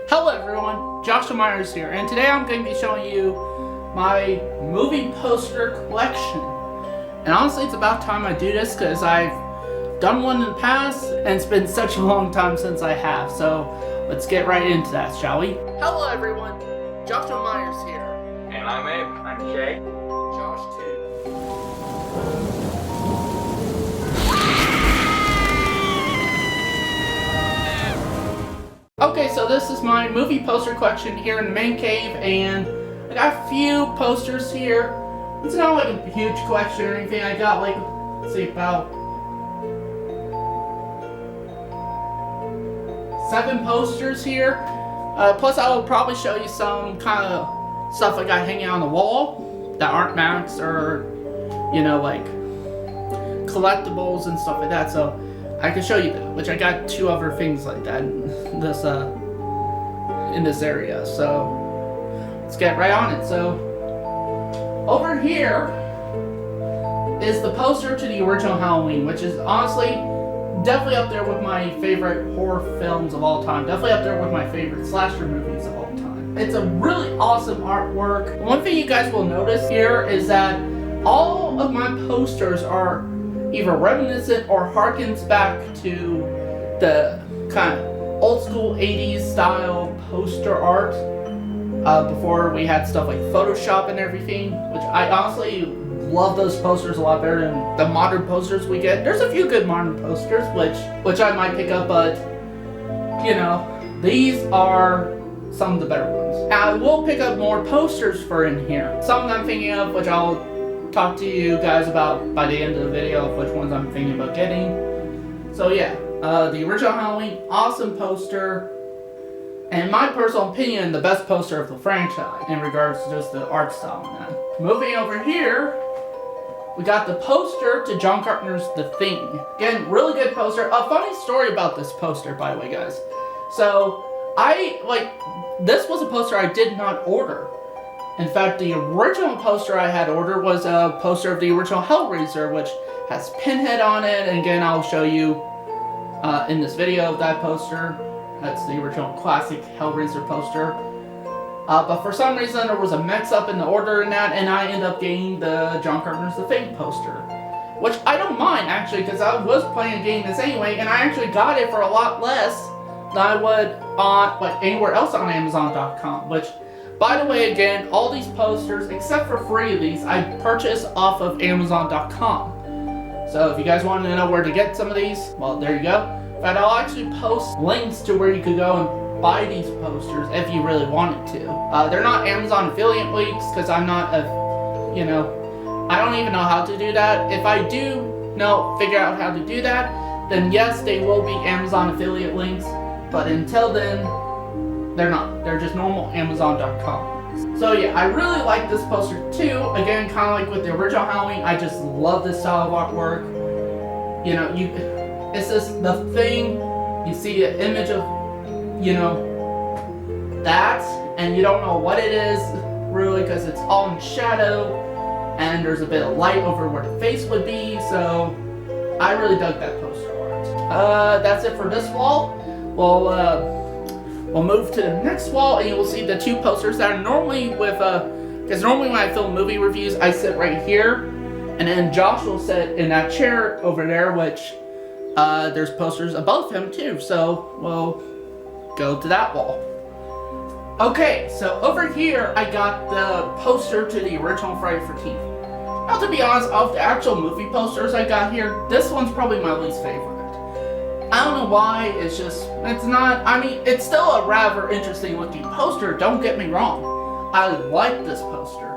Hello everyone, Joshua Myers here, and today I'm going to be showing you my movie poster collection. And honestly, it's about time I do this because I've done one in the past, and it's been such a long time since I have. So let's get right into that, shall we? Hello everyone, Joshua Myers here. And I'm Abe. I'm Shay. Josh too. Okay, so this is my movie poster collection here in the main cave, and I got a few posters here. It's not like a huge collection or anything. I got like, let's see, about 7 posters here. Plus I will probably show you some kind of stuff I got hanging on the wall that aren't mounts or, you know, like collectibles and stuff like that. So I can show you that, which I got 2 other things like that in this area. So let's get right on it. So over here is the poster to the original Halloween, which is honestly definitely up there with my favorite horror films of all time. Definitely up there with my favorite slasher movies of all time. It's a really awesome artwork. One thing you guys will notice here is that all of my posters are either reminiscent or harkens back to the kind of old school 80s style poster art before we had stuff like Photoshop and everything, which I honestly love those posters a lot better than the modern posters we get. There's a few good modern posters which I might pick up, but you know, these are some of the better ones. I will pick up more posters for in here. Some I'm thinking of, which I'll talk to you guys about by the end of the video, of which ones I'm thinking about getting. So yeah, the original Halloween, awesome poster, and in my personal opinion, the best poster of the franchise in regards to just the art style and that. Moving over here, we got the poster to John Carpenter's The Thing. Again, really good poster. A funny story about this poster, by the way, guys. So this was a poster I did not order. In fact, the original poster I had ordered was a poster of the original Hellraiser, which has Pinhead on it, and again, I'll show you in this video of that poster. That's the original classic Hellraiser poster. But for some reason, there was a mix-up in the order in that, and I ended up getting the John Carpenter's The Thing poster. Which I don't mind, actually, because I was planning on getting this anyway, and I actually got it for a lot less than I would on anywhere else on Amazon.com, which, by the way, again, all these posters, except for 3 of these, I purchased off of Amazon.com. So if you guys want to know where to get some of these, well, there you go. In fact, I'll actually post links to where you could go and buy these posters if you really wanted to. They're not Amazon affiliate links because I'm not I don't even know how to do that. If I do figure out how to do that, then yes, they will be Amazon affiliate links. But until then, they're not. They're just normal Amazon.com. So yeah, I really like this poster too. Again, kind of like with the original Halloween, I just love this style of artwork. You know, it's just The Thing. You see an image of, that, and you don't know what it is really because it's all in shadow, and there's a bit of light over where the face would be. So I really dug that poster art. That's it for this wall. We'll move to the next wall, and you will see the 2 posters that are normally with, because normally when I film movie reviews, I sit right here, and then Josh will sit in that chair over there, which, there's posters above him too, so we'll go to that wall. Okay, so over here, I got the poster to the original Friday the 13th. Now, to be honest, of the actual movie posters I got here, this one's probably my least favorite. I don't know why, it's still a rather interesting looking poster, don't get me wrong. I like this poster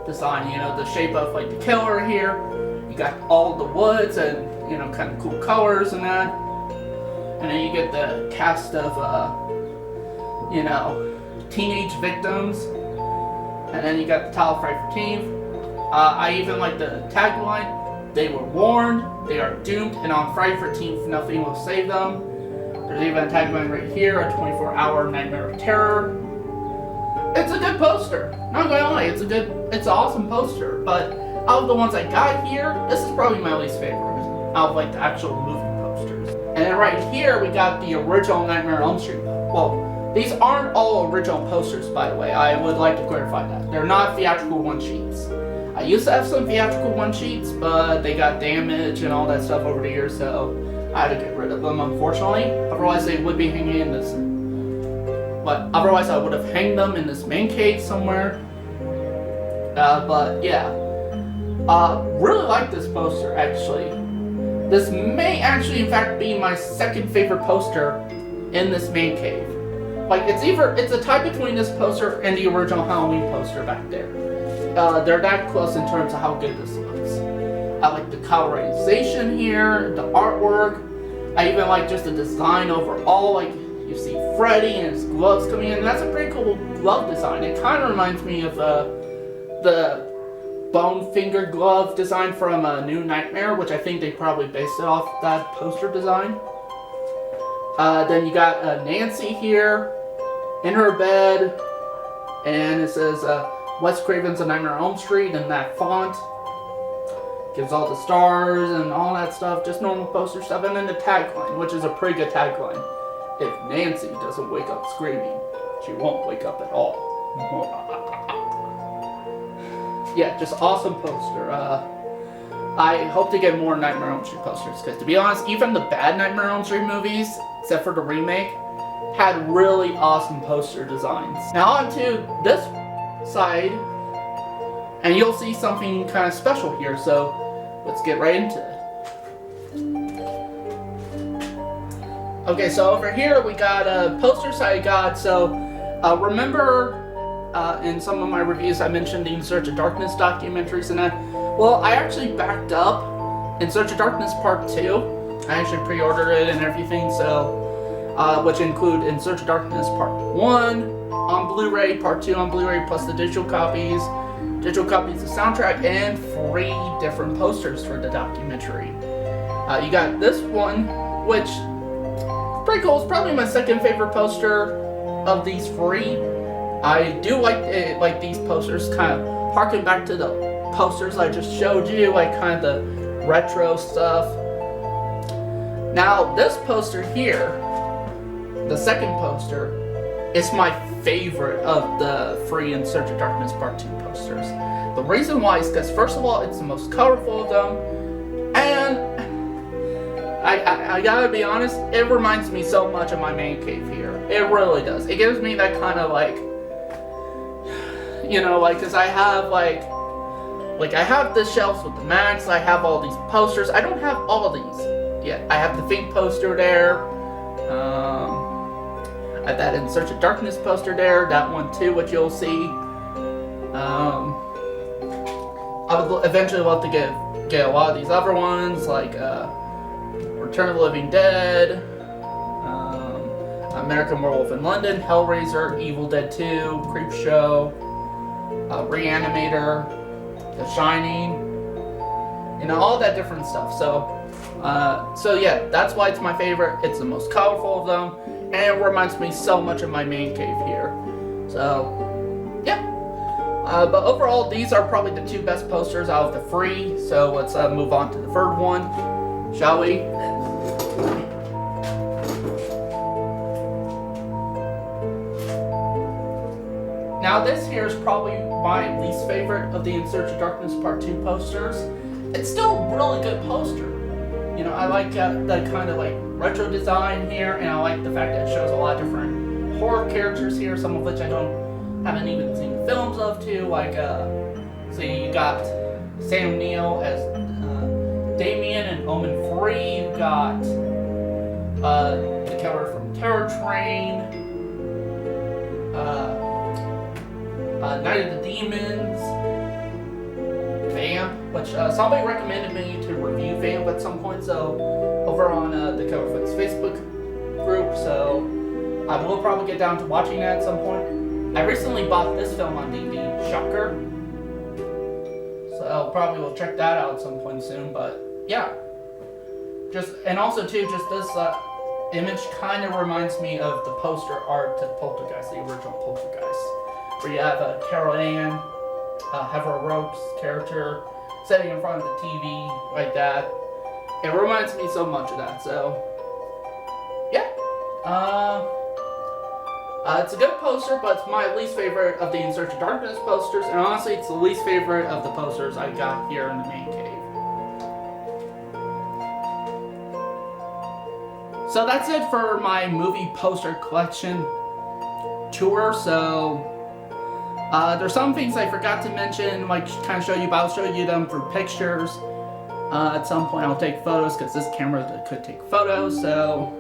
design, the shape of like the killer here. You got all the woods and, kind of cool colors and that. And then you get the cast of, teenage victims. And then you got the title Friday the 13th. I even like the tagline. They were warned, they are doomed, and on Friday the 13th, nothing will save them. There's even a tagline right here, a 24-hour nightmare of terror. It's a good poster. Not gonna lie, it's an awesome poster. But out of the ones I got here, this is probably my least favorite out of the actual movie posters. And then right here, we got the original Nightmare on Elm Street. Well, These aren't all original posters, by the way. I would like to clarify that. They're not theatrical one-sheets. I used to have some theatrical one-sheets, but they got damaged and all that stuff over the years, so I had to get rid of them, unfortunately. Otherwise, they would be hanging in this... But otherwise, I would have hanged them in this man cave somewhere. But yeah. Really like this poster, actually. This may actually, in fact, be my second favorite poster in this man cave. Like, it's a tie between this poster and the original Halloween poster back there. They're that close in terms of how good this looks. I like the colorization here, the artwork. I even like just the design overall. Like, you see Freddy and his gloves coming in. That's a pretty cool glove design. It kind of reminds me of the bone finger glove design from New Nightmare, which I think they probably based it off that poster design. Then you got Nancy here in her bed, and it says Wes Craven's A Nightmare on Elm Street in that font. Gives all the stars and all that stuff, just normal poster stuff. And then the tagline, which is a pretty good tagline. If Nancy doesn't wake up screaming, she won't wake up at all. Yeah, just awesome poster. I hope to get more Nightmare on Elm Street posters, because to be honest, even the bad Nightmare on Elm Street movies, except for the remake, had really awesome poster designs. Now on to this side, and you'll see something kind of special here, so let's get right into it. Okay, so over here we got posters I got. So remember in some of my reviews I mentioned the In Search of Darkness documentaries and that. Well, I actually backed up In Search of Darkness Part 2. I actually pre-ordered it and everything, so which include In Search of Darkness Part 1 on Blu-ray, Part 2 on Blu-ray, plus the digital copies of the soundtrack, and 3 different posters for the documentary. You got this one, which pretty cool. It's probably my second favorite poster of these 3. I do like these posters kind of harken back to the posters I just showed you, like kind of the retro stuff. Now this poster here, the second poster, is my favorite of the 3 In Search of Darkness Part 2 posters. The reason why is because, first of all, it's the most colorful of them, and I gotta be honest, it reminds me so much of my man cave here. It really does. It gives me that kind of like, you know, like, cause I have I have the shelves with the Max, I have all these posters. I don't have all of these yet. I have the Fink poster there. I have that In Search of Darkness poster there, that one too, which you'll see. I would eventually love to get a lot of these other ones, like Return of the Living Dead, American Werewolf in London, Hellraiser, Evil Dead 2, Creepshow, Reanimator, The Shining, you know, all that different stuff. So yeah, that's why it's my favorite. It's the most colorful of them, and it reminds me so much of my man cave here. So yeah, but overall, these are probably the 2 best posters out of the 3. So let's move on to the third one, shall we? Now this here is probably my least favorite of the In Search of Darkness Part 2 posters. It's still a really good poster. You know, I like the kind of like retro design here, and I like the fact that it shows a lot of different horror characters here, some of which I haven't even seen films of too. Like, so you got Sam Neill as Damien in Omen 3. You got the killer from Terror Train. Night of the Demons, Vamp, which somebody recommended me to review Vamp at some point, so over on the Coverfoots Facebook group, so I will probably get down to watching that at some point. I recently bought this film on DVD, Shocker, so probably will check that out at some point soon, but yeah. And also too, just this image kind of reminds me of the poster art to Poltergeist, the original Poltergeist, where you have Carol Ann, Heather Rope's character, sitting in front of the TV like that. It reminds me so much of that, so yeah. It's a good poster, but it's my least favorite of the In Search of Darkness posters, and honestly, it's the least favorite of the posters I got here in the main cave. So that's it for my movie poster collection tour. So there's some things I forgot to mention, like kind of show you, but I'll show you them for pictures. At some point I'll take photos because this camera could take photos. So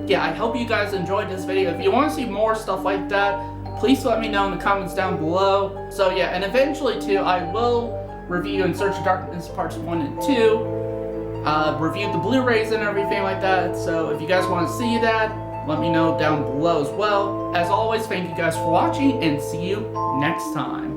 yeah, I hope you guys enjoyed this video. If you want to see more stuff like that, please let me know in the comments down below. So yeah, and eventually too, I will review In Search of Darkness parts 1 and 2. Review the Blu-rays and everything like that. So if you guys want to see that, let me know down below as well. As always, thank you guys for watching and see you next time.